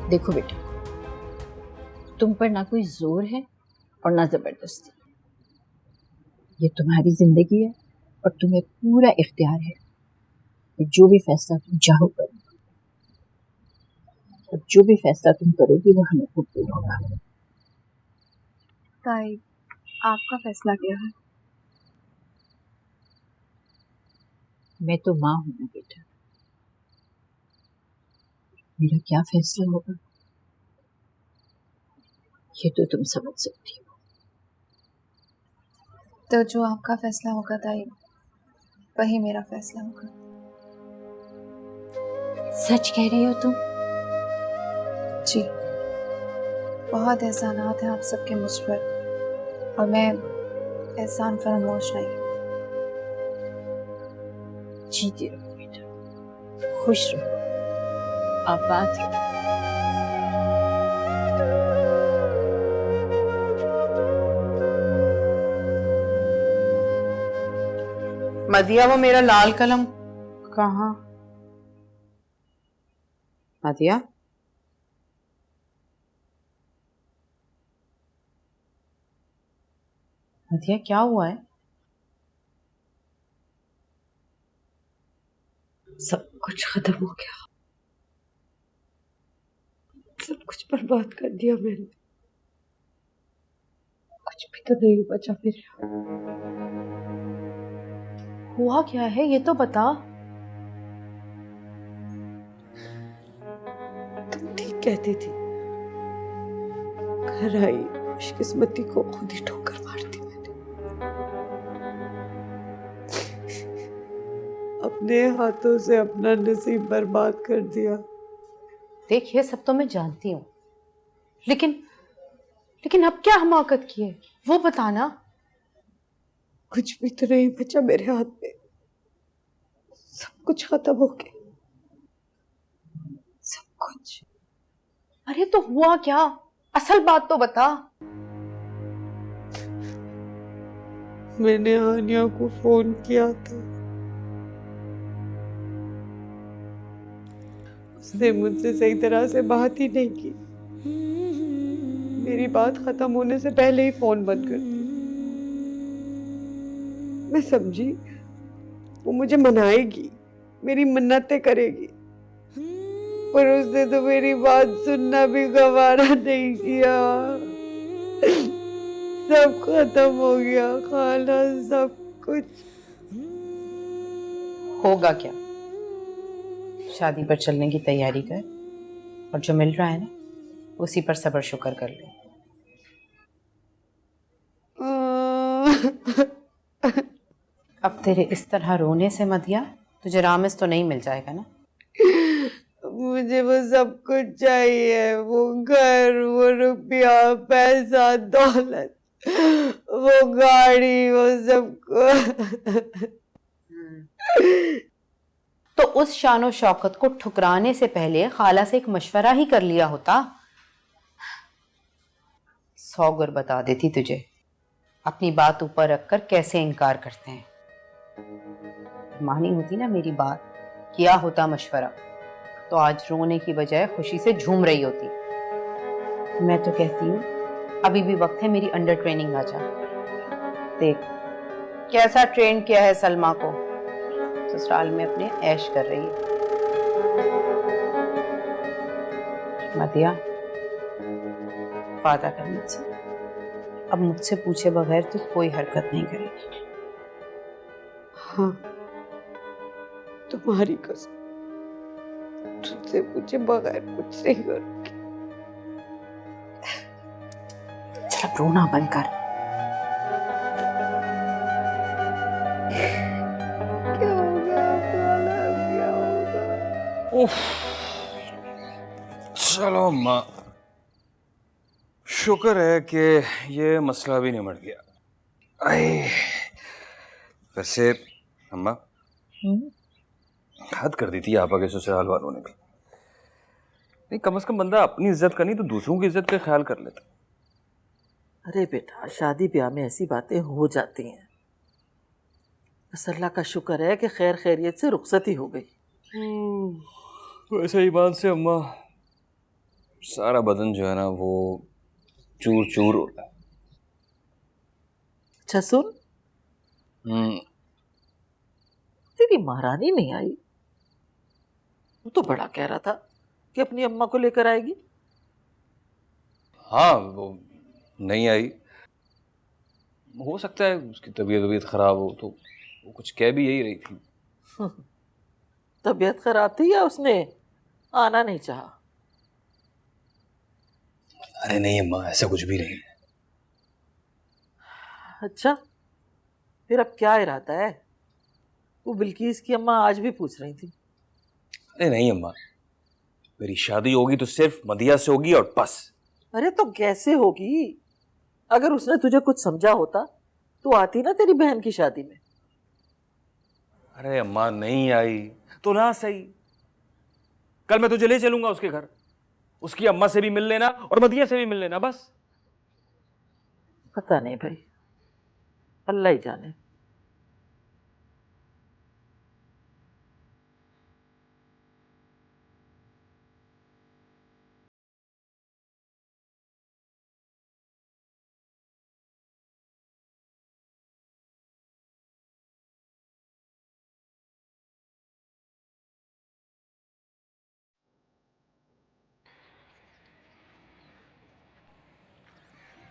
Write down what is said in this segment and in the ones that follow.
देखो बेटा, तुम पर ना कोई जोर है और ना जबरदस्ती। ये तुम्हारी जिंदगी है और तुम्हें पूरा इख्तियार है कि जो भी फैसला तुम चाहो करो, और जो भी फैसला तुम करोगी वो हमें कबूल होगा। ताई, आपका फैसला क्या है? मैं तो माँ हूं ना बेटा, मेरा क्या फैसला होगा ये तो तुम समझ सकती हो। तो जो आपका फैसला होगा ताई, वही मेरा फैसला होगा। सच कह रही हो तुम? जी, बहुत एहसानात हैं आप सबके मुझ पर, और मैं एहसान फरामोश नहीं। जीती रहो बेटा, खुश रहो, आबाद रहो। मदिया, वो मेरा लाल कलम कहाँ? मदिया, मदिया क्या हुआ है? सब कुछ खत्म हो गया, सब कुछ बर्बाद कर दिया मैंने, कुछ भी तो नहीं बचा मेरे। हुआ क्या है ये तो बता। तुम ठीक कहती थी, घर आई खुशकिस्मती को खुद ही ठोकर मार दी मैंने। अपने हाथों से अपना नसीब बर्बाद कर दिया। देख, ये सब तो मैं जानती हूँ, लेकिन अब क्या हमाकत की है वो बताना। कुछ भी तो नहीं बचा मेरे हाथ में, सब कुछ खत्म हो गया, सब कुछ। अरे तो हुआ क्या, असल बात तो बता। मैंने आनिया को फोन किया था, उसने मुझसे सही तरह से बात ही नहीं की, मेरी बात खत्म होने से पहले ही फोन बंद कर दिया। मैं समझी वो मुझे मनाएगी, मेरी मन्नतें करेगी, पर उसने तो मेरी बात सुनना भी गवारा नहीं किया। सब खत्म हो गया खाला, सब कुछ। होगा क्या, शादी पर चलने की तैयारी कर, और जो मिल रहा है ना उसी पर सब्र शुक्र कर ले। अब तेरे इस तरह रोने से मदिया तुझे रामिस तो नहीं मिल जाएगा ना। मुझे वो सब कुछ चाहिए, वो घर, वो रुपया, पैसा, दौलत, वो गाड़ी, वो सब कुछ। तो उस शानो शौकत को ठुकराने से पहले खाला से एक मशवरा ही कर लिया होता। 100 गुर बता देती तुझे, अपनी बात ऊपर रखकर कैसे इनकार करते हैं। मानी होती ना मेरी बात, किया होता मशवरा, तो आज रोने की बजाय खुशी से झूम रही होती। मैं तो कहती हूँ अभी भी वक्त है, मेरी अंडर ट्रेनिंग आ जा। देख कैसा ट्रेन किया है सलमा को, ससुराल में अपने ऐश कर रही है। मदिया, वादा कर मुझसे, अब मुझसे पूछे बगैर तू कोई हरकत नहीं करेगी। हाँ, तुम्हारी कसम, तुझसे पूछे बगैर कुछ नहीं करूंगी। चल रोना बंद कर। क्या होगा खाला, क्या होगा? उफ, चलो अम्मा, शुक्र है कि ये मसला भी निमट गया। आए, वैसे अम्मा, हद कर दी थी आपा के ससुराल वालों ने भी। नहीं, कम से कम बंदा अपनी इज्जत करनी तो दूसरों की इज्जत का ख्याल कर लेता। अरे बेटा, शादी ब्याह में ऐसी बातें हो जाती हैं, बस अल्लाह का शुक्र है कि खैर खैरियत से रुखसती हो गई। वैसे ईमान से अम्मा, सारा बदन जो है ना वो चूर चूर होता है। अच्छा सुन, तेरी महारानी नहीं आई? वो तो बड़ा कह रहा था कि अपनी अम्मा को लेकर आएगी। हाँ, वो नहीं आई। हो सकता है उसकी तबीयत खराब हो, तो वो कुछ कह भी यही रही थी। तबीयत खराब थी या उसने आना नहीं चाहा? अरे नहीं अम्मा, ऐसा कुछ भी नहीं है। अच्छा, फिर अब क्या इरादा है? वो बिल्किस की अम्मा आज भी पूछ रही थी। अरे नहीं अम्मा, मेरी शादी होगी तो सिर्फ मदिया से होगी और बस। अरे तो कैसे होगी? अगर उसने तुझे कुछ समझा होता तो आती ना तेरी बहन की शादी में। अरे अम्मा नहीं आई तो ना सही, कल मैं तुझे ले चलूंगा उसके घर। उसकी अम्मा से भी मिल लेना और मदिया से भी मिल लेना, बस। पता नहीं भाई, अल्लाह ही जाने।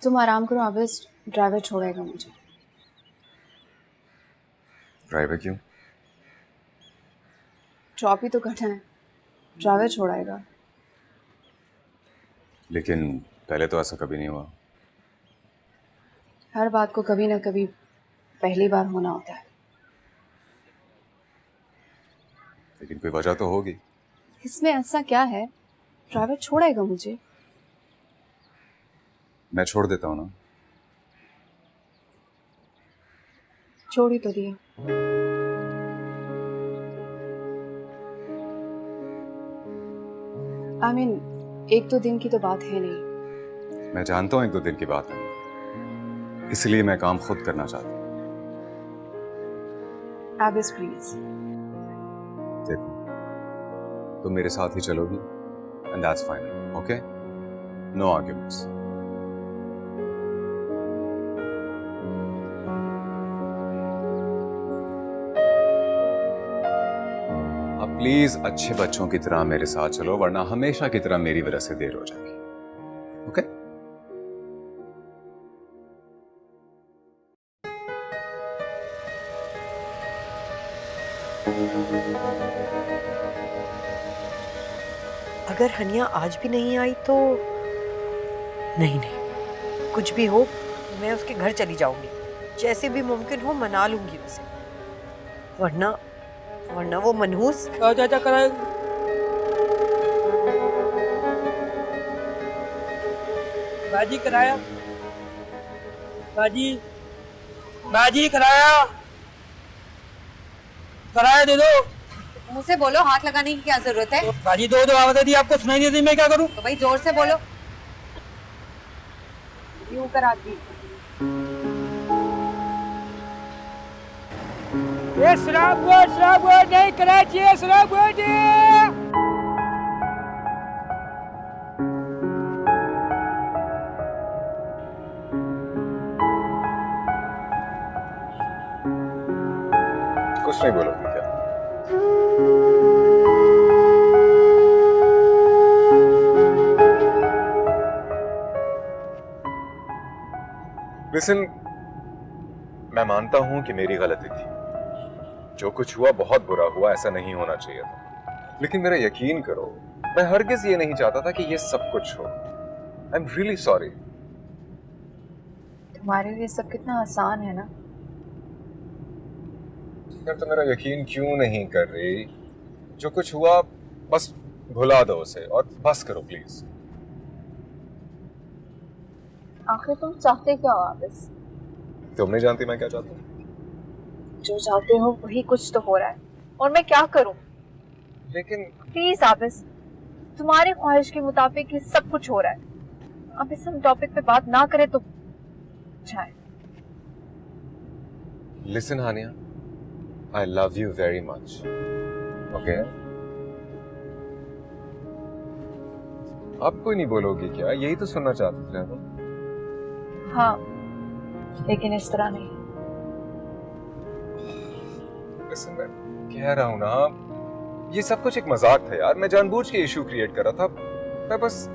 तुम आराम करो आबिस, ड्राइवर छोड़ेगा मुझे। ड्राइवर क्यों? ड्रॉप ही तो करना है, ड्राइवर छोड़ाएगा। लेकिन पहले तो ऐसा कभी नहीं हुआ। हर बात को कभी ना कभी पहली बार होना होता है। लेकिन कोई वजह तो होगी। इसमें ऐसा क्या है, ड्राइवर छोड़ेगा मुझे। मैं छोड़ देता हूँ ना। छोड़ ही तो दिया। I mean, एक दो दिन की तो बात है नहीं। मैं जानता हूँ एक दो दिन की बात है, इसलिए मैं काम खुद करना चाहता हूँ। आबिस प्लीज। देखो, तुम मेरे साथ ही चलोगी and that's fine, okay? No arguments. अब प्लीज अच्छे बच्चों की तरह मेरे साथ चलो, वरना हमेशा की तरह मेरी वजह से देर हो जाएगी, ओके? अगर हनिया आज भी नहीं आई तो नहीं नहीं, कुछ भी हो मैं उसके घर चली जाऊंगी, जैसे भी मुमकिन हो मना लूंगी उसे, वरना वरना वो मनहूस। चाचा कराए बाजी कराया, बाजी बाजी कराया, कराया दे दो। मुझसे बोलो, हाथ लगाने की क्या जरूरत है? बाजी दो आवाजें दी, आपको सुनाई नहीं दी, मैं क्या करूं? तो भाई जोर से बोलो। यूं कराती। ये शराब नहीं करा चाहिए, शराब कुछ नहीं बोलोगी क्या? लिसन, मैं मानता हूं कि मेरी गलती थी, जो कुछ हुआ बहुत बुरा हुआ, ऐसा नहीं होना चाहिए था। लेकिन मेरा यकीन करो, मैं हरगिज ये नहीं चाहता था कि ये सब कुछ हो। I am really sorry. तुम्हारे लिए सब कितना आसान है ना। यार तो मेरा यकीन क्यों नहीं कर रही? जो कुछ हुआ बस भुला दो उसे और बस करो प्लीज। आखिर तुम चाहते क्या हो आबिस? तुम नहीं जानती मैं क्या चाहता हूँ। जो चाहते हो वही कुछ तो हो रहा है, और मैं क्या करूं? लेकिन प्लीज आबिस, तुम्हारी ख्वाहिश के मुताबिक ये सब कुछ हो रहा है। अब इस हम टॉपिक पे बात ना करें तो अच्छा है। Listen Hania, I love you very much. Okay? आप कोई नहीं बोलोगी क्या? यही तो सुनना चाहते थे हम। हाँ, लेकिन इस तरह नहीं। Listen, मैं कह रहा हूँ ना, ये सब कुछ एक मजाक था यार। मैं जानबूझ के इशू क्रिएट कर रहा था। मैं बस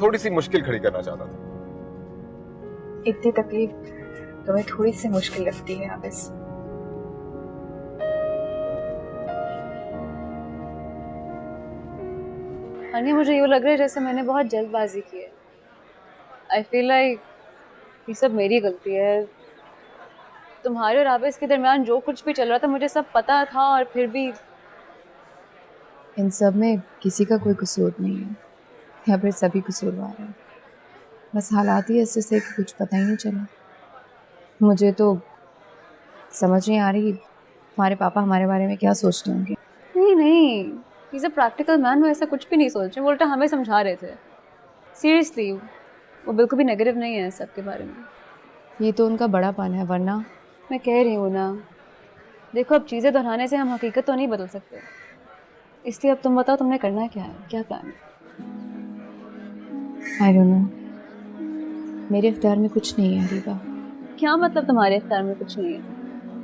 थोड़ी सी मुश्किल खड़ी करना चाहता था। इतनी तकलीफ तुम्हें थोड़ी सी मुश्किल लगती है आबिस। अन्य मुझे यूँ लग रहा है जैसे मैंने बहुत जल्दबाजी की है। आई फील लाइक ये सब मेरी गलती है। तुम्हारे और आबिस के दरमियान जो कुछ भी चल रहा था मुझे सब पता था, और फिर भी इन सब में किसी का कोई कसूर नहीं है, या फिर सभी कसूरवार हैं। बस हालात ही ऐसे से कि कुछ पता ही नहीं चला। मुझे तो समझ नहीं आ रही तुम्हारे पापा हमारे बारे में क्या सोचते होंगे। नहीं नहीं, इज अ प्रैक्टिकल मैन, वो ऐसा कुछ भी नहीं सोच रहे। वो उल्टा हमें समझा रहे थे। सीरियसली वो बिल्कुल भी नेगेटिव नहीं है सब के बारे में। ये तो उनका बड़ापन है, वरना मैं कह रही हूँ ना, देखो अब चीज़ें दोहराने से हम हकीकत तो नहीं बदल सकते। इसलिए अब तुम बताओ तुमने करना क्या है, क्या प्लान है? आई डोंट नो, मेरे इख्तियार में कुछ नहीं है रीवा। क्या मतलब तुम्हारे इख्तियार में कुछ नहीं है?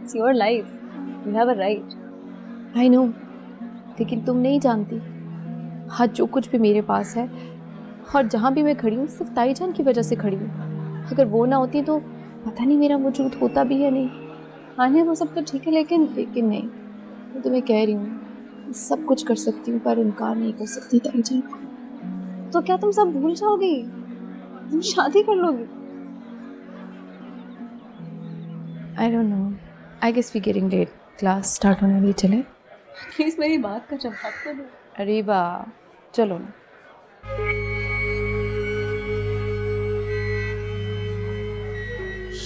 It's your life, you have a right. I know, लेकिन तुम नहीं जानती आज जो कुछ भी मेरे पास है और जहाँ भी मैं खड़ी हूँ सिर्फ ताईजान की वजह से खड़ी हूँ। अगर वो ना होती तो पता नहीं मेरा वजूद होता भी या नहीं। हाँ वो सब तो ठीक है, लेकिन नहीं, मैं तुम्हें कह रही हूँ सब कुछ कर सकती हूँ पर इनकार नहीं कर सकती ताईजान को। तो क्या तुम सब भूल जाओगी? तुम शादी कर लोगी? I don't know, I guess we getting late, class start होने वाली। चले प्लीज मेरी बात का जवाब तो दो। अरे बा चलो ना।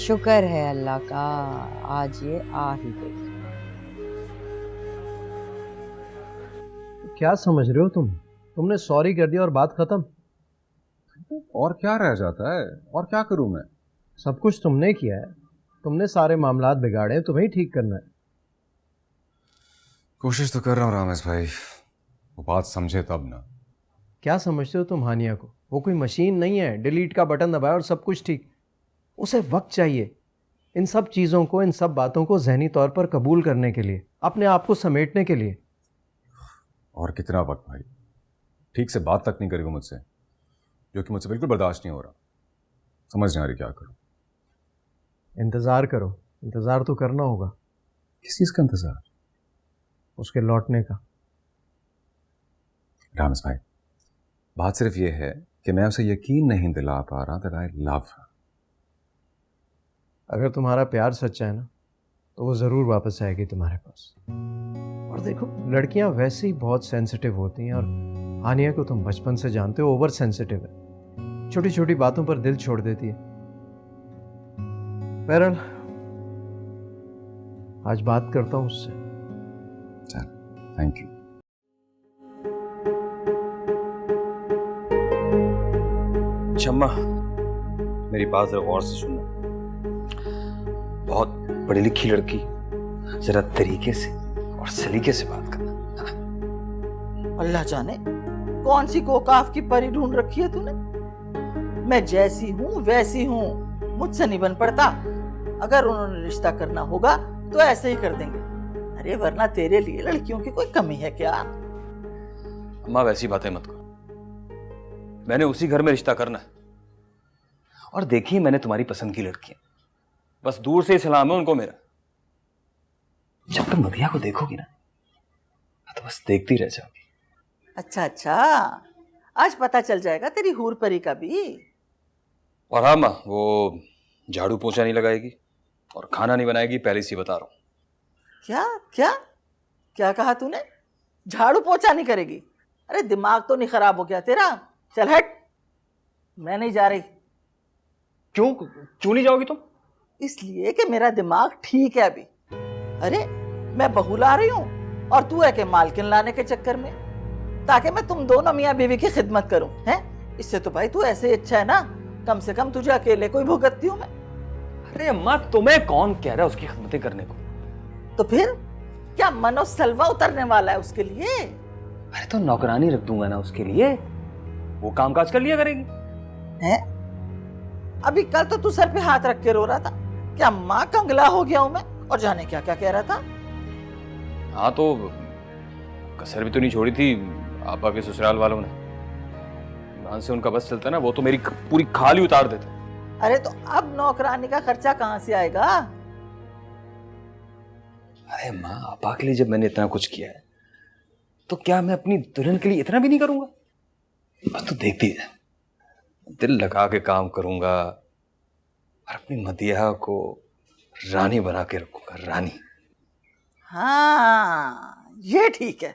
शुक्र है अल्लाह का, आज ये आ ही गई। क्या समझ रहे हो तुमने सॉरी कर दिया और बात खत्म। और क्या रह जाता है? और क्या करूं मैं? सब कुछ तुमने किया है, तुमने सारे मामलात बिगाड़े हैं, तुम्हें ही ठीक करना है। कोशिश तो कर रहा हूँ रामेश भाई, वो बात समझे तब ना। क्या समझते हो तुम हानिया को? वो कोई मशीन नहीं है, डिलीट का बटन दबाया और सब कुछ ठीक। उसे वक्त चाहिए इन सब चीज़ों को, इन सब बातों को ज़हनी तौर पर कबूल करने के लिए, अपने आप को समेटने के लिए। और कितना वक्त भाई? ठीक से बात तक नहीं करेगा मुझसे, जो कि मुझसे बिल्कुल बर्दाश्त नहीं हो रहा। समझ नहीं आ रही क्या करूं। इंतज़ार करो, इंतज़ार तो करना होगा। किस चीज़ का इंतज़ार? उसके लौटने का। रामेश भाई, बात सिर्फ ये है कि मैं उसे यकीन नहीं दिला पा रहा दैट आई लव हर। अगर तुम्हारा प्यार सच्चा है ना तो वो ज़रूर वापस आएगी तुम्हारे पास। और देखो, लड़कियां वैसे ही बहुत सेंसिटिव होती हैं, और हानिया को तुम बचपन से जानते हो, ओवर सेंसिटिव है, छोटी छोटी बातों पर दिल छोड़ देती है। बहरहाल आज बात करता हूँ उससे। चल, थैंक यू। शम्मा, मेरी बात जरा गौर से सुनना। बहुत पढ़ी लिखी लड़की, जरा तरीके से और सलीके से बात करना। अल्लाह जाने कौन सी कोकाफ की परी ढूंढ रखी है तूने। मैं जैसी हूँ वैसी हूँ, मुझसे नहीं बन पड़ता। अगर उन्होंने रिश्ता करना होगा तो ऐसे ही कर देंगे। अरे वरना तेरे लिए लड़कियों की कोई कमी है क्या? अम्मा वैसी बातें मत करो, मैंने उसी घर में रिश्ता करना है। और देखिए, मैंने तुम्हारी पसंद की लड़की है, बस दूर से ही सलाम है उनको मेरा। जब तुम मदिया को देखोगी ना तो बस देखती रह जाओगी। अच्छा अच्छा, आज पता चल जाएगा तेरी हूर परी का भी। और हाँ माँ, वो झाड़ू पोछा नहीं लगाएगी और खाना नहीं बनाएगी, पहले से बता रहा हूँ। क्या क्या क्या कहा तूने? झाड़ू पोछा नहीं करेगी? अरे दिमाग तो नहीं खराब हो गया तेरा? चल हट, मैं नहीं जा रही। क्यों क्यों नहीं जाओगी तुम? इसलिए कि मेरा दिमाग ठीक है अभी। अरे मैं बहू ला रही हूँ और तू है कि मालकिन लाने के चक्कर में, ताकि मैं तुम दोनों मियाँ बीवी की खिदमत करूं, हैं? इससे तो भाई तू ऐसे ही अच्छा है ना, कम से कम तुझे अकेले कोई भुगतती हूँ मैं। अरे अम्मा, तुम्हें कौन कह रहा है उसकी खिदमतें करने को? तो फिर क्या मनो सलवा उतरने वाला है उसके लिए? अरे तो नौकरानी रख दूंगा ना उसके लिए। वो काम काज कर लिया करेगी। है? अभी कल तो तू सर पे हाथ रख के रो रहा था, क्या माँ कंगला हो गया हूं मैं, और जाने क्या क्या कह रहा था। हाँ तो कसर भी तो नहीं छोड़ी थी आपा के ससुराल वालों ने। ईमान से उनका बस चलता ना, वो तो मेरी पूरी खाल ही उतार देते। अरे तो अब नौकरानी का खर्चा कहाँ से आएगा? अरे माँ, आपा के लिए जब मैंने इतना कुछ किया है तो क्या मैं अपनी दुल्हन के लिए इतना भी नहीं करूंगा? बस तो देखती है, दिल लगा के काम करूंगा और अपनी मदिया को रानी बना के रखूंगा, रानी। हाँ ये ठीक है,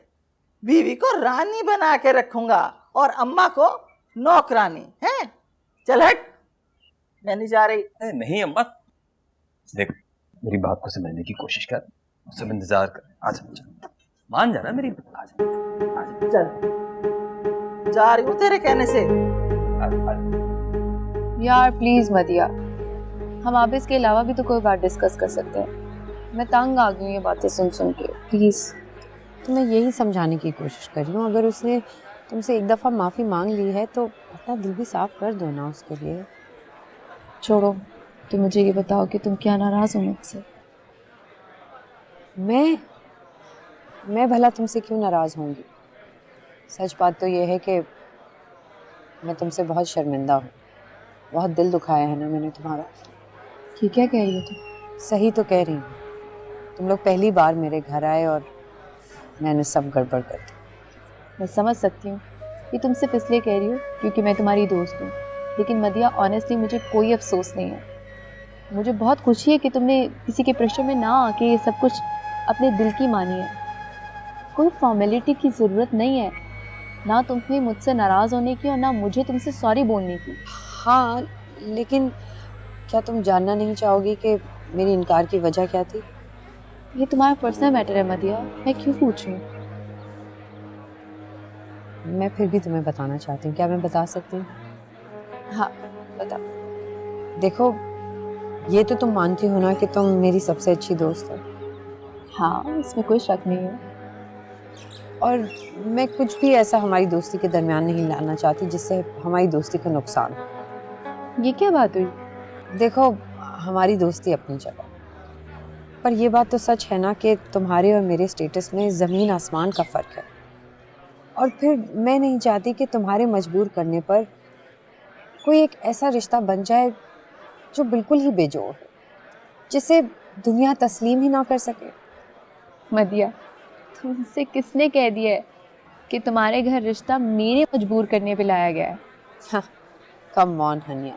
बीवी को रानी बना के रखूंगा और अम्मा को नौकरानी है। चल हट, मैं नहीं जा रही। नहीं अम्मा, देख मेरी बात को समझने की कोशिश कर, सब इंतजार कर। आजा मान जाना मेरी, आजा आजा। चल जा रही हूँ तेरे कहने से। यार प्लीज मदिया, हम आप इसके अलावा भी तो कोई बात डिस्कस कर सकते हैं। मैं तंग आ गई हूँ ये बातें सुन सुन के, प्लीज। तो मैं यही समझाने की कोशिश कर रही हूँ, अगर उसने तुमसे एक दफ़ा माफ़ी मांग ली है तो अपना दिल भी साफ कर दो ना उसके लिए। छोड़ो, तो मुझे ये बताओ कि तुम क्या नाराज़ हो मुझसे? मैं भला तुमसे क्यों नाराज़ होंगी? सच बात तो ये है कि मैं तुमसे बहुत शर्मिंदा हूँ। बहुत दिल दुखाया है ना मैंने तुम्हारा। ये क्या कह रही हो तुम? सही तो कह रही हूँ। तुम लोग पहली बार मेरे घर आए और मैंने सब गड़बड़ कर दी। मैं समझ सकती हूँ कि तुम सिर्फ इसलिए कह रही हो क्योंकि मैं तुम्हारी दोस्त हूँ, लेकिन मदिया ऑनेस्टली मुझे कोई अफसोस नहीं है। मुझे बहुत खुशी है कि तुमने किसी के प्रेशर में ना आके ये सब कुछ अपने दिल की मानी है। कोई फॉर्मेलिटी की ज़रूरत नहीं है, ना तुम्हें मुझसे नाराज़ होने की और ना मुझे तुमसे सॉरी बोलने की। हाँ, लेकिन क्या तुम जानना नहीं चाहोगी कि मेरी इनकार की वजह क्या थी? ये तुम्हारा पर्सनल मैटर है मदिया, मैं क्यों पूछ रही हूँ? मैं फिर भी तुम्हें बताना चाहती हूँ, क्या मैं बता सकती हूँ? हाँ बता। देखो, ये तो तुम मानती हो ना कि तुम मेरी सबसे अच्छी दोस्त हो। हाँ, इसमें कोई शक नहीं है। और मैं कुछ भी ऐसा हमारी दोस्ती के दरमियान नहीं लाना चाहती जिससे हमारी दोस्ती को नुकसान हो। ये क्या बात हुई? देखो, हमारी दोस्ती अपनी जगह, पर ये बात तो सच है ना कि तुम्हारे और मेरे स्टेटस में ज़मीन आसमान का फ़र्क है। और फिर मैं नहीं चाहती कि तुम्हारे मजबूर करने पर कोई एक ऐसा रिश्ता बन जाए जो बिल्कुल ही बेजोड़ हो, जिसे दुनिया तस्लीम ही ना कर सके। मदिया, तुमसे किसने कह दिया है कि तुम्हारे घर रिश्ता मेरे मजबूर करने पे लाया गया है? हाँ, कम ऑन हनिया,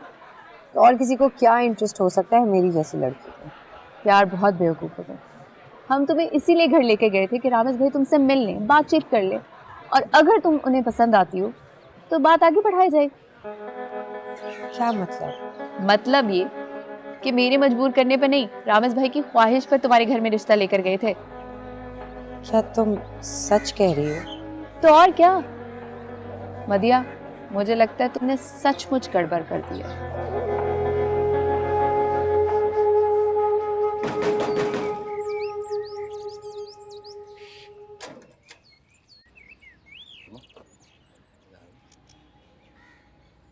तो और किसी को क्या इंटरेस्ट हो सकता है मेरी जैसी लड़की को? यार बहुत बेवकूफ़ हो। हम तुम्हें इसीलिए घर लेके गए थे कि रामेश भाई तुमसे मिल लें, बातचीत कर लें, और अगर तुम उन्हें पसंद आती हो तो बात आगे बढ़ाई जाए। क्या मतलब? मतलब ये कि मेरे मजबूर करने पर नहीं, रामेश भाई की ख्वाहिश पर तुम्हारे घर में रिश्ता लेकर गए थे। क्या तुम सच कह रही हो? तो और क्या मदिया, मुझे लगता है तुमने सचमुच गड़बड़ कर दी है।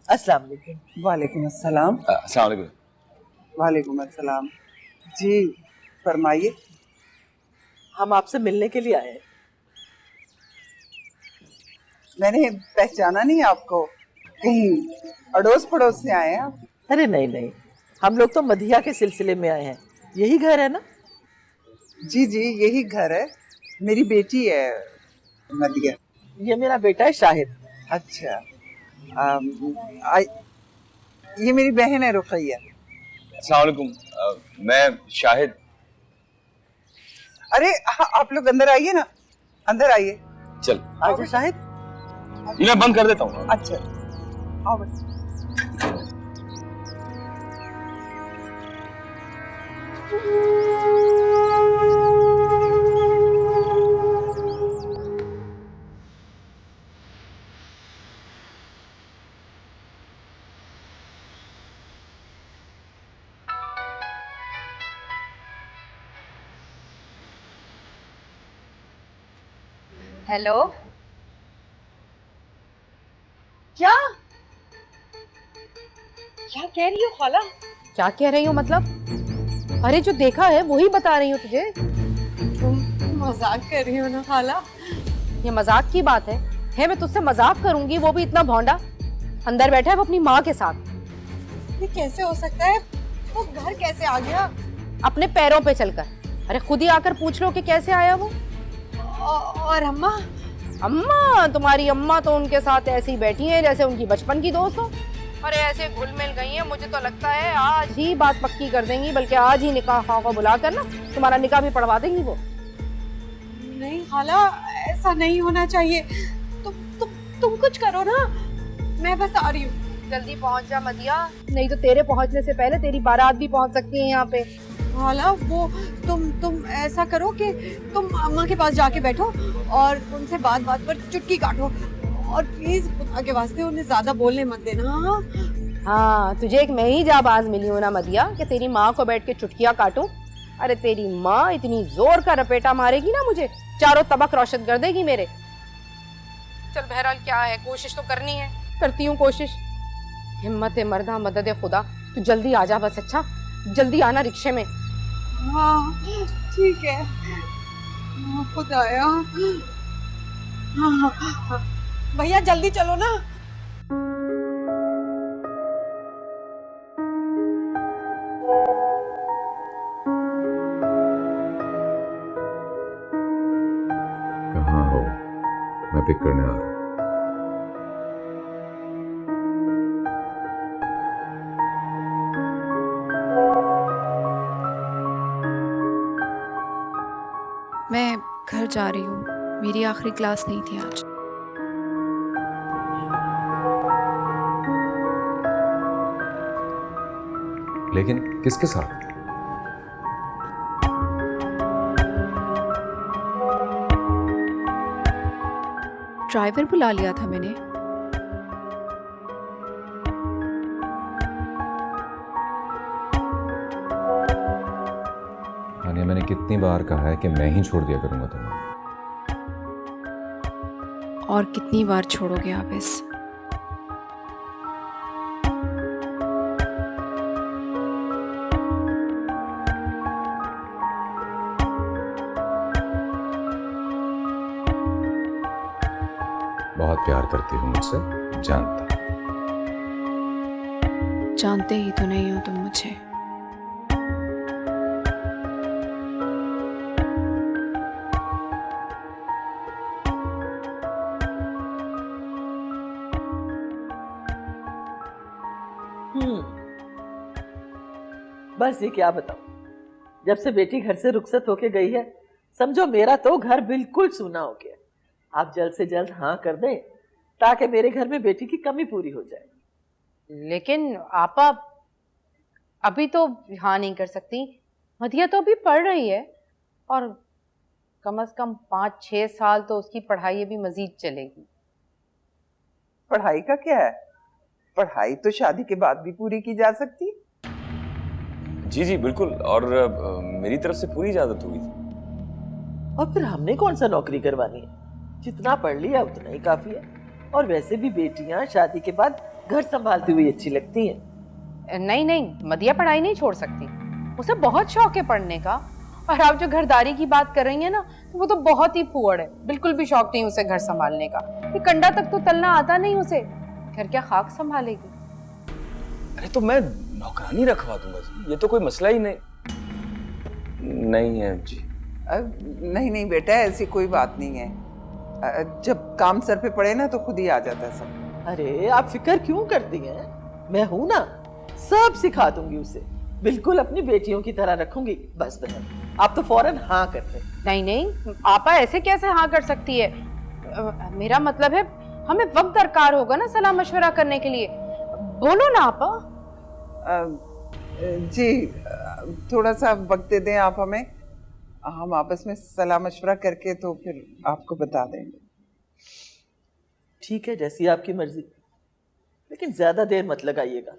अस्सलाम वालेकुम। वालेकुम अस्सलाम। अस्सलाम वालेकुम। वालेकुम अस्सलाम। जी फरमाइए। हम आपसे मिलने के लिए आए हैं। मैंने पहचाना नहीं आपको, कहीं अड़ोस पड़ोस से आए हैं आप? अरे नहीं नहीं, हम लोग तो मदिया के सिलसिले में आए हैं। यही घर है ना? जी जी यही घर है, मेरी बेटी है मदिया। ये मेरा बेटा है शाहिद। अच्छा, ये मेरी बहन है रुकैया। अस्सलाम वालेकुम, मैं शाहिद। अरे आप लोग अंदर आइए ना, अंदर आइए। चल आजा शाहिद। ये मैं बंद कर देता हूँ। अच्छा आओ बेटा। हेलो, क्या क्या कह रही हो खाला? क्या कह रही हो मतलब? अरे जो देखा है वही बता रही हूँ तुझे। तुम मजाक कर रही हो ना खाला? ये मजाक की बात है मैं तुझसे मजाक करूंगी, वो भी इतना भौंडा? अंदर बैठा है वो अपनी माँ के साथ। ये कैसे हो सकता है? वो घर कैसे आ गया? अपने पैरों पे चलकर। अरे खुद ही आकर पूछ लो कि कैसे आया वो। और अम्मा? अम्मा? तुम्हारी अम्मा तो उनके साथ ऐसे ही बैठी है जैसे उनकी बचपन की दोस्त हो। अरे ऐसे घुल मिल गई हैं, मुझे तो लगता है आज ही बात पक्की कर देंगी, बल्कि आज ही निकाह खां को बुला कर ना तुम्हारा निकाह भी पढ़वा देंगी वो। नहीं खाला, ऐसा नहीं होना चाहिए। तुम कुछ करो ना, मैं बस आ रही हूँ। जल्दी पहुंच जा मदिया, नहीं तो तेरे पहुंचने से पहले तेरी बारात भी पहुंच सकती है यहाँ पे। खाला वो तुम ऐसा करो कि तुम अम्मा के पास जाके बैठो और उनसे बात पर चुटकी काटो, और प्लीज खुदा के वास्ते उन्हें ज्यादा बोलने मत देना। हाँ, तुझे एक मैं ही जाबाज मिली हूँ ना मदिया कि तेरी माँ को बैठ के चुटकियाँ काटूं। अरे तेरी माँ इतनी जोर का रपेटा मारेगी ना मुझे, चारों तबक रोशन कर देगी मेरे। चल बहरहाल क्या है, कोशिश तो करनी है, करती हूँ कोशिश। हिम्मत मर्दा मदद खुदा, तू जल्दी आ जा बस। अच्छा जल्दी आना रिक्शे में। हाँ ठीक है, खुदाया। हाँ भैया जल्दी चलो ना। कहाँ हो? मैं पिक करने आ रहा हूँ। मैं घर जा रही हूँ, मेरी आखिरी क्लास नहीं थी आज। लेकिन किसके साथ? ड्राइवर बुला लिया था मैंने। हानिया, मैंने कितनी बार कहा है कि मैं ही छोड़ दिया करूंगा तुम्हें। और कितनी बार छोड़ोगे आप इस? बहुत प्यार करती हूँ मुझसे, जानता। जानते ही तो नहीं हो तुम मुझे। बस ये क्या बताऊं, जब से बेटी घर से रुखसत होके गई है, समझो मेरा तो घर बिल्कुल सूना हो गया। आप जल्द से जल्द हाँ कर दें ताकि मेरे घर में बेटी की कमी पूरी हो जाए। लेकिन आपा अभी तो हाँ नहीं कर सकती। मदिया तो अभी पढ़ रही है और कम से कम 5-6 साल तो उसकी पढ़ाई भी मजीद चलेगी। पढ़ाई का क्या है, पढ़ाई तो शादी के बाद भी पूरी की जा सकती। जी जी बिल्कुल, और मेरी तरफ से पूरी इजाजत होगी। और फिर हमने कौन सा नौकरी करवानी है, जितना पढ़ लिया उतना ही काफी है। और वैसे भी बेटियां शादी के बाद घर संभालती हुई अच्छी लगती हैं। नहीं, मदिया पढ़ाई नहीं छोड़ सकती, उसे बहुत शौक है पढ़ने का। और आप जो घरदारी की बात कर रही हैं ना, वो तो बहुत ही पुअड़ है, बिल्कुल भी शौक नहीं उसे घर संभालने का। ये कंडा तक तो तलना आता नहीं उसे, घर क्या खाक संभालेगी। अरे तो मैं नौकरानी रखवा दूंगा जी, ये तो कोई मसला ही नहीं है जी। नहीं बेटा, ऐसी कोई बात नहीं है। जब काम सर पे पड़े ना तो खुद ही आ जाता है सब। अरे आप फिक्र क्यों करती हैं, मैं हूं ना, सब सिखा दूंगी उसे, बिल्कुल अपनी बेटियों की तरह रखूंगी। बस बहन, आप तो फौरन हाँ करते। नहीं, आपा ऐसे कैसे हाँ कर सकती है? मेरा मतलब है हमें वक्त दरकार होगा ना सलाह मशवरा करने के लिए। बोलो ना आपा। जी थोड़ा सा वक्त दे दें आप हमें, हम आपस में सलाह मशवरा करके तो फिर आपको बता देंगे। ठीक है, जैसी आपकी मर्जी, लेकिन ज्यादा देर मत लगाइएगा।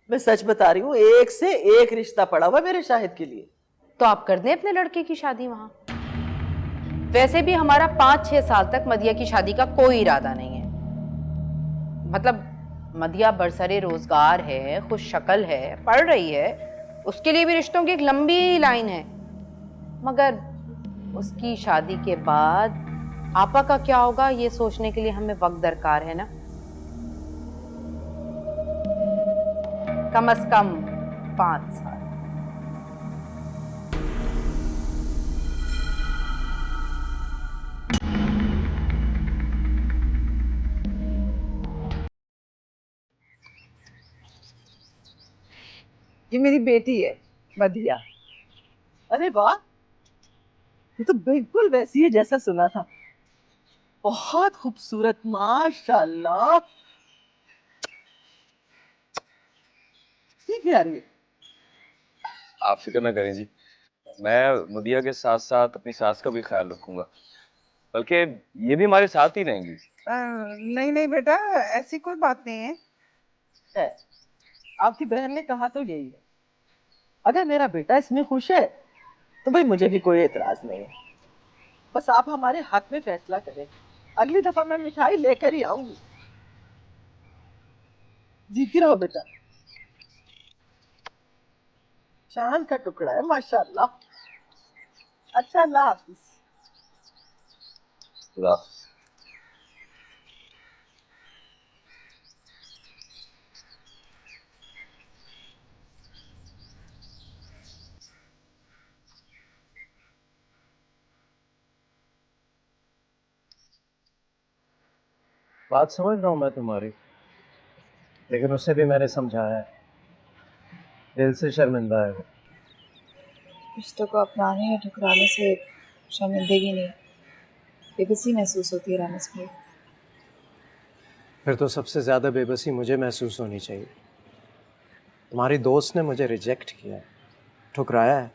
मैं सच बता रही हूँ, एक से एक रिश्ता पड़ा हुआ मेरे शाहिद के लिए। तो आप कर दें अपने लड़के की शादी वहां। वैसे भी हमारा 5-6 साल तक मदिया की शादी का कोई इरादा नहीं है। मतलब मदिया बरसरे रोजगार है, खुश शक्ल है, पढ़ रही है, उसके लिए भी रिश्तों की एक लंबी लाइन है। मगर उसकी शादी के बाद आपा का क्या होगा ये सोचने के लिए हमें वक्त दरकार है ना। कम से कम 5 साल। ये मेरी बेटी है मदिया। अरे वाह, ये तो बिल्कुल वैसी है जैसा सुना था। बहुत खूबसूरत, माशाल्लाह। ठीक है यार। आप फिक्र ना करें जी, मैं मदिया के साथ साथ अपनी सास का भी ख्याल रखूंगा, बल्कि ये भी हमारे साथ ही रहेंगी। नहीं नहीं बेटा, ऐसी कोई बात नहीं है। आपकी बहन ने कहा तो यही है। अगर मेरा बेटा इसमें खुश है तो भाई मुझे भी कोई एतराज नहीं है। बस आप हमारे हक में फैसला करें। अगली दफा मैं मिठाई लेकर ही आऊंगी। जीती रहो बेटा। चांद का टुकड़ा है माशाल्लाह। अच्छा, अल्लाह हाफिज। बात समझ रहा हूँ मैं तुम्हारी, लेकिन उसे भी मैंने समझाया है। दिल से शर्मिंदा है वो। रिश्तों को अपनाने या ठुकराने से शर्मिंदगी नहीं, बेबसी महसूस होती है रामस भाई। फिर तो सबसे ज़्यादा बेबसी मुझे महसूस होनी चाहिए। तुम्हारी दोस्त ने मुझे रिजेक्ट किया है, ठुकराया है।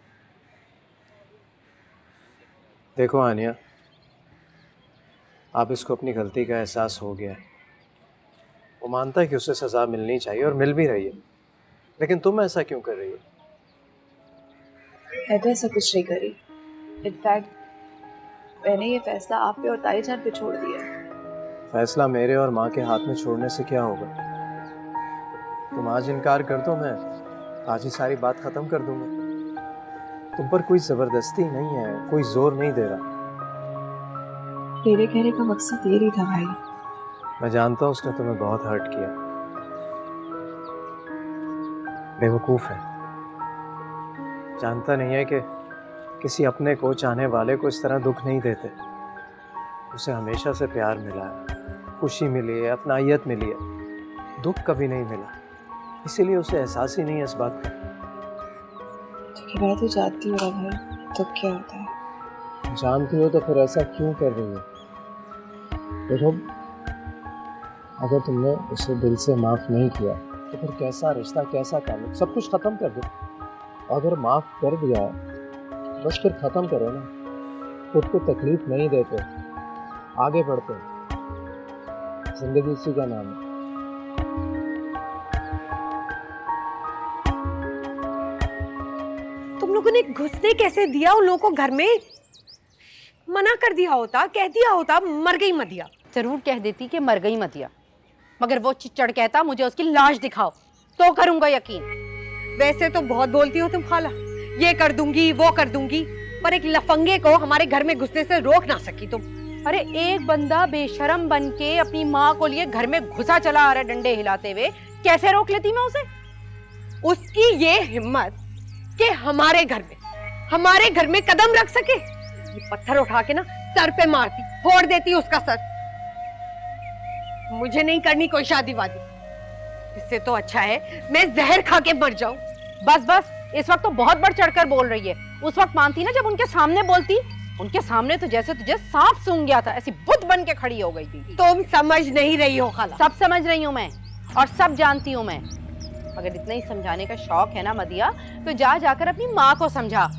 देखो आनिया, आप इसको अपनी गलती का एहसास हो गया है। वो मानता है कि उसे सज़ा मिलनी चाहिए और मिल भी रही है, लेकिन तुम ऐसा क्यों कर रही हो? मैं तो ऐसा कुछ नहीं करी। इनफैक्ट मैंने ये फैसला आप पे और ताईजान पे छोड़ दिया है। फैसला मेरे और माँ के हाथ में छोड़ने से क्या होगा? तुम आज इनकार कर दो, मैं आज ही सारी बात ख़त्म कर दूंगा। तुम पर कोई ज़बरदस्ती नहीं है, कोई जोर नहीं दे रहा। तेरे कहने का मकसद ये नहीं था भाई। मैं जानता हूँ उसने तुम्हें बहुत हर्ट किया। बेवकूफ़ है, जानता नहीं है कि किसी अपने को, चाहने वाले को इस तरह दुख नहीं देते। उसे हमेशा से प्यार मिला है, खुशी मिली है, अपनाइयत मिली है, दुख कभी नहीं मिला। इसीलिए उसे एहसास ही नहीं है इस बात का। मैं तो जानती हूँ भाई दुख क्या होता है। जानती हो तो फिर ऐसा क्यों कर रही हो? देखो, अगर तुमने उसे दिल से माफ़ नहीं किया तो फिर कैसा रिश्ता, कैसा ताल्लुक, सब कुछ ख़त्म कर दो। अगर माफ़ कर दिया बस फिर ख़त्म करो ना, खुद को तकलीफ नहीं देते, आगे बढ़ते। जिंदगी इसी का नाम है। तुम लोगों ने घुसने कैसे दिया उन लोगों को घर में? मना कर दिया होता, कह दिया होता मर गई मदिया। जरूर कह देती कि मर गई मदिया, मगर वो चिच्चड़ कहता मुझे उसकी लाश दिखाओ तो करूंगा यकीन। वैसे तो बहुत बोलती हो तुम खाला, ये कर दूंगी वो कर दूंगी, पर एक लफंगे को हमारे घर में घुसने से रोक ना सकी तुम। अरे एक बंदा बेशरम बन के अपनी माँ को लिए घर में घुसा चला आ रहा है डंडे हिलाते हुए, कैसे रोक लेती मैं उसे? उसकी ये हिम्मत कि हमारे घर में कदम रख सके। ये पत्थर उठा के ना सर पे मारती, फोड़ देती उसका सर। मुझे नहीं करनी कोई शादी वादी, इससे तो अच्छा है मैं जहर खा के मर जाऊं। बस बस, इस वक्त तो बहुत बढ़ चढ़कर बोल रही है। उस वक्त मानती ना जब उनके सामने बोलती। उनके सामने तो जैसे तुझे सांप सूंघ गया था, ऐसी बुत बन के खड़ी हो गई थी। तुम समझ नहीं रही हो खाला। सब समझ रही हूँ मैं और सब जानती हूँ मैं। अगर इतना ही समझाने का शौक है ना मदिया, तो जा जाकर अपनी माँ को समझा।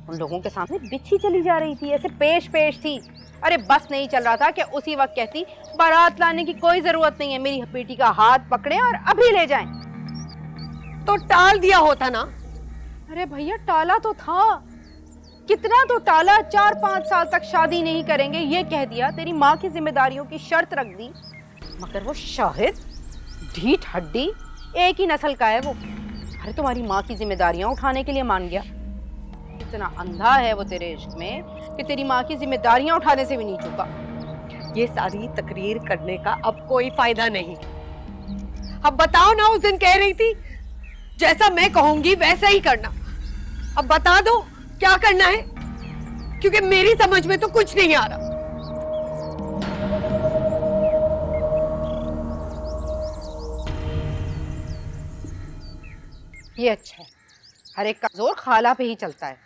उन लोगों के सामने बिछी चली जा रही थी, ऐसे पेश पेश थी। अरे बस नहीं चल रहा था कि उसी वक्त कहती बारात लाने की कोई जरूरत नहीं है, मेरी बेटी का हाथ पकड़े और अभी ले जाएं। तो टाल दिया होता ना। अरे भैया टाला तो था, कितना तो टाला। 4-5 साल तक शादी नहीं करेंगे ये कह दिया, तेरी माँ की जिम्मेदारियों की शर्त रख दी। मगर वो शाहिद ढीठ हड्डी, एक ही नस्ल का है वो। अरे तुम्हारी माँ की जिम्मेदारियां उठाने के लिए मान गया। इतना अंधा है वो तेरे इश्क में कि तेरी माँ की जिम्मेदारियां उठाने से भी नहीं चूका। ये सारी तकरीर करने का अब कोई फायदा नहीं। अब बताओ ना, उस दिन कह रही थी जैसा मैं कहूंगी वैसा ही करना। अब बता दो क्या करना है, क्योंकि मेरी समझ में तो कुछ नहीं आ रहा। ये अच्छा है, हर एक का जोर खाला पे ही चलता है।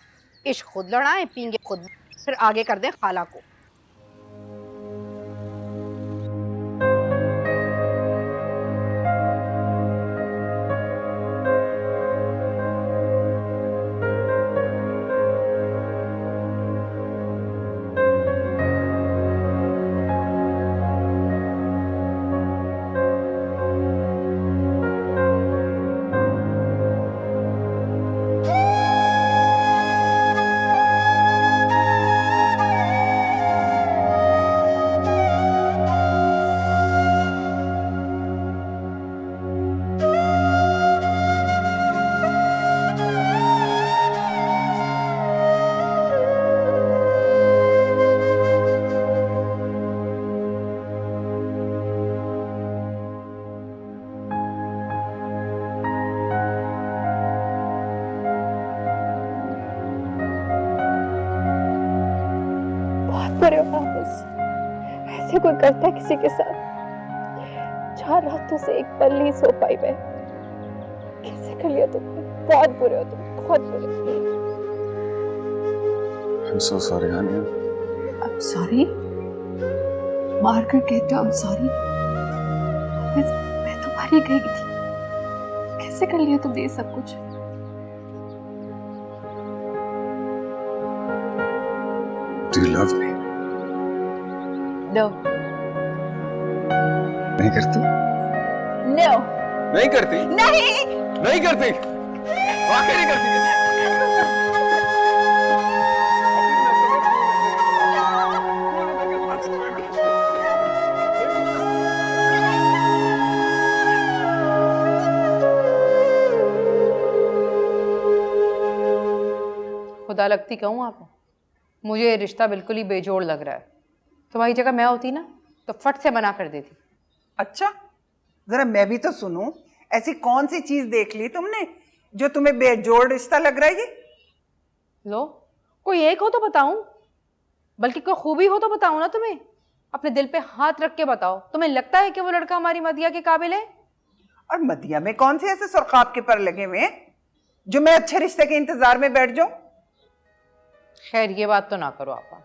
इश्क खुद लड़ाएं, पींगे खुद, फिर आगे कर दें खाला को। बुरे हो वापस, ऐसे कोई करता है किसी के साथ? 4 रातों से एक पल नहीं सो पाई मैं। कैसे कर लिया तुमने? बहुत बुरे हो तुम, बहुत बुरे। I'm so sorry, Anya. I'm sorry? मार कर कहते हो I'm sorry? मैं तुम्हारी गई थी। कैसे कर लिया तुमने ये सब कुछ? Do you love me? No. नहीं करती? No. नहीं करती? नहीं। नहीं करती? वाकई नहीं करती? खुदा लगती कहूँ आपको, मुझे ये रिश्ता बिल्कुल ही बेजोड़ लग रहा है। तुम्हारी जगह मैं होती ना तो फट से मना कर देती। अच्छा, जरा मैं भी तो सुनूं, ऐसी कौन सी चीज देख ली तुमने जो तुम्हें बेजोड़ रिश्ता लग रहा है? ये लो, कोई एक हो तो बताऊं, बल्कि कोई खूबी हो तो बताऊं ना तुम्हें। अपने दिल पे हाथ रख के बताओ, तुम्हें लगता है कि वो लड़का हमारी मदिया के काबिल है? और मदिया में कौन से ऐसे सुरखाब के पर लगे हुए हैं जो मैं अच्छे रिश्ते के इंतजार में बैठ जाऊं? खैर ये बात तो ना करो आपा।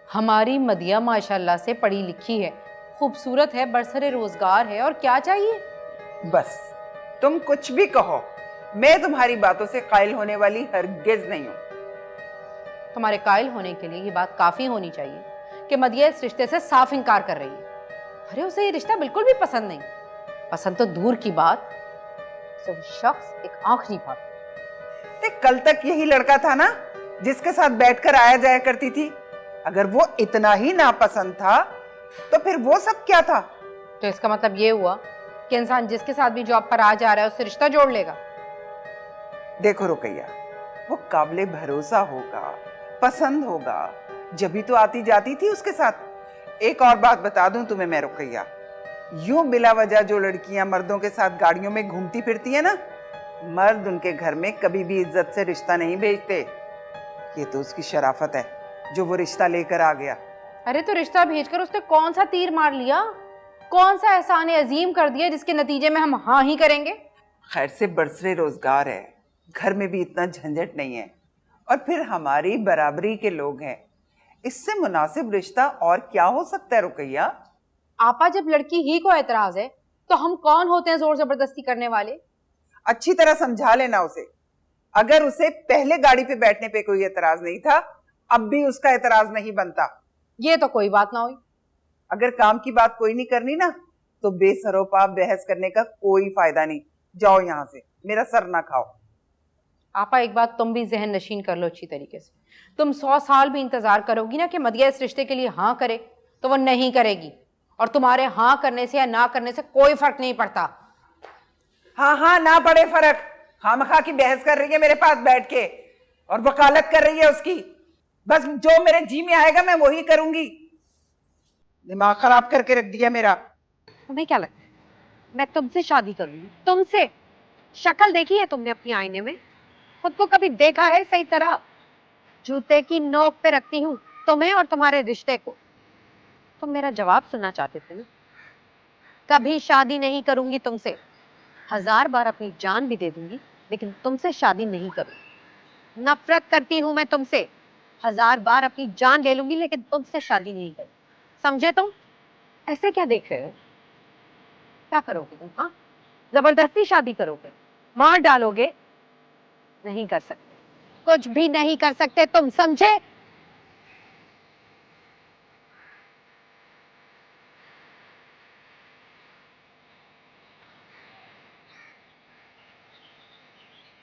हमारी मदिया माशाल्लाह से पढ़ी लिखी है, खूबसूरत है, बरसरे रोजगार है, और क्या चाहिए? बस तुम कुछ भी कहो, मैं तुम्हारी बातों से कायल होने वाली हरगिज नहीं हूं। तुम्हारे कायल होने के लिए ये बात काफी होनी चाहिए कि मदिया इस रिश्ते से साफ इनकार कर रही है। अरे उसे ये रिश्ता बिल्कुल भी पसंद नहीं। पसंद तो दूर की बात, सिर्फ शख्स एक आखिरी बात। देख, कल तक यही लड़का था ना जिसके साथ बैठकर आया जाया करती थी। अगर वो इतना ही नापसंद था तो फिर वो सब क्या था? तो इसका मतलब ये हुआ कि इंसान जिसके साथ भी जॉब पर आ जा रहा है उससे रिश्ता जोड़ लेगा। देखो रुकैया, वो काबिले भरोसा होगा, पसंद होगा, जब भी तो आती जाती थी उसके साथ। एक और बात बता दूं तुम्हें मैं रुकैया, यूं बिला वजह जो लड़कियां मर्दों के साथ गाड़ियों में घूमती फिरती है ना, मर्द उनके घर में कभी भी इज्जत से रिश्ता नहीं भेजते। ये तो उसकी शराफत है जो वो रिश्ता लेकर आ गया। अरे तो रिश्ता भेजकर उसने कौन सा तीर मार लिया, कौन सा एहसान अजीम कर दिया जिसके नतीजे में हम हाँ ही करेंगे? खैर से बरसरे रोजगार है, घर में भी इतना झंझट नहीं है, और फिर हमारी बराबरी के लोग हैं। इससे मुनासिब रिश्ता और क्या हो सकता है रुकैया? आपा, जब लड़की ही को एतराज है तो हम कौन होते हैं जोर जबरदस्ती करने वाले? अच्छी तरह समझा लेना उसे। अगर उसे पहले गाड़ी पे बैठने पे कोई एतराज नहीं था, अब भी उसका एतराज नहीं बनता। ये तो कोई बात ना हुई। अगर काम की बात कोई नहीं करनी ना, तो बेसरोपा बहस करने का कोई फायदा नहीं। जाओ यहाँ से, मेरा सर ना खाओ। आपा, एक बात तुम भी जहन नशीन कर लो अच्छी तरीके से। तुम 100 साल भी इंतजार करोगी ना कि मदिया इस रिश्ते के लिए हाँ करे, तो वो नहीं करेगी। और तुम्हारे हाँ करने से या ना करने से कोई फर्क नहीं पड़ता। हाँ हाँ ना पड़े फर्क, खामखा की बहस कर रही है मेरे पास बैठ के और वकालत कर रही है उसकी। बस जो मेरे जी में आएगा मैं वही करूंगी। दिमाग खराब करके रख दिया मेरा। तुम्हें क्या लगता है मैं तुमसे शादी करूंगी? तुमसे? शक्ल देखी है तुमने अपनी आईने में? खुद को कभी देखा है सही तरह? जूते की नोक पे रखती हूँ तुम्हें और तुम्हारे रिश्ते को। तुम मेरा जवाब सुनना चाहते थे ना? कभी शादी नहीं करूंगी तुमसे। 1000 बार अपनी जान भी दे दूंगी लेकिन तुमसे शादी नहीं करूंगी। नफरत करती हूँ मैं तुमसे। 1000 बार अपनी जान ले लूंगी लेकिन तुमसे शादी नहीं करूंगी। समझे तुम? ऐसे क्या देख रहे हो? क्या करोगे तुम? हाँ, जबरदस्ती शादी करोगे? मार डालोगे? नहीं कर सकते, कुछ भी नहीं कर सकते तुम, समझे?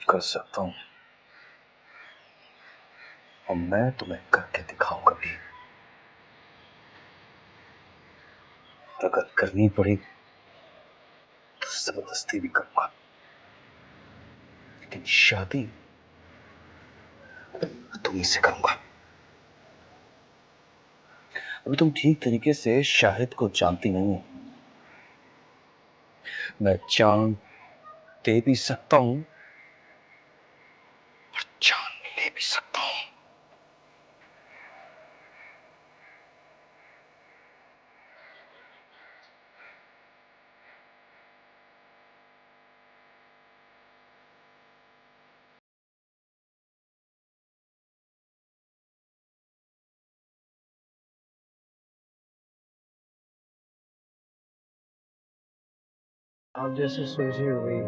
कर सकता हूँ और मैं तुम्हें करके दिखाऊंगा भी। अगर करनी पड़ी तो जबरदस्ती भी करूंगा, लेकिन शादी तुम्ही से करूंगा। अभी तुम ठीक तरीके से शाहिद को जानती नहीं हो। मैं जान दे भी सकता हूं और जान ले भी सकता हूं। आप जैसे सुलझी हुई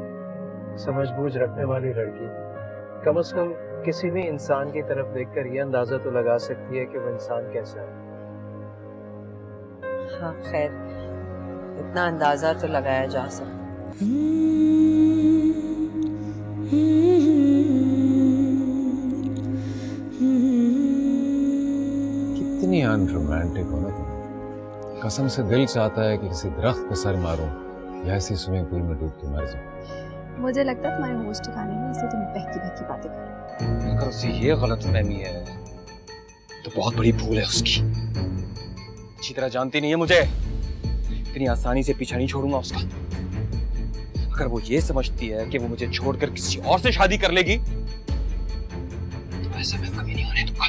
समझ बूझ रखने वाली लड़की कम से कम किसी भी इंसान की तरफ देखकर ये अंदाजा तो लगा सकती है कि वो इंसान कैसा है। हाँ खैर, इतना अंदाजा तो लगाया जा सकता। कितनी अनरोमांटिक हो ना तुम। कसम से दिल चाहता है कि किसी दरख्त पे सर मारूं या ऐसी स्विमिंग पूल में डूब के मर जाऊं। मुझे लगता है तुम्हारे होश ठिकाने में, इसलिए तुम बहकी बहकी बातें कर रहे हो। अगर उसे ये गलतफहमी है तो बहुत बड़ी भूल है उसकी। अच्छी तरह जानती नहीं है मुझे, इतनी आसानी से पीछा नहीं छोड़ूंगा उसका। अगर वो ये समझती है कि वो मुझे छोड़कर किसी और से शादी कर लेगी तो ऐसा मैं कभी नहीं होने दूंगा।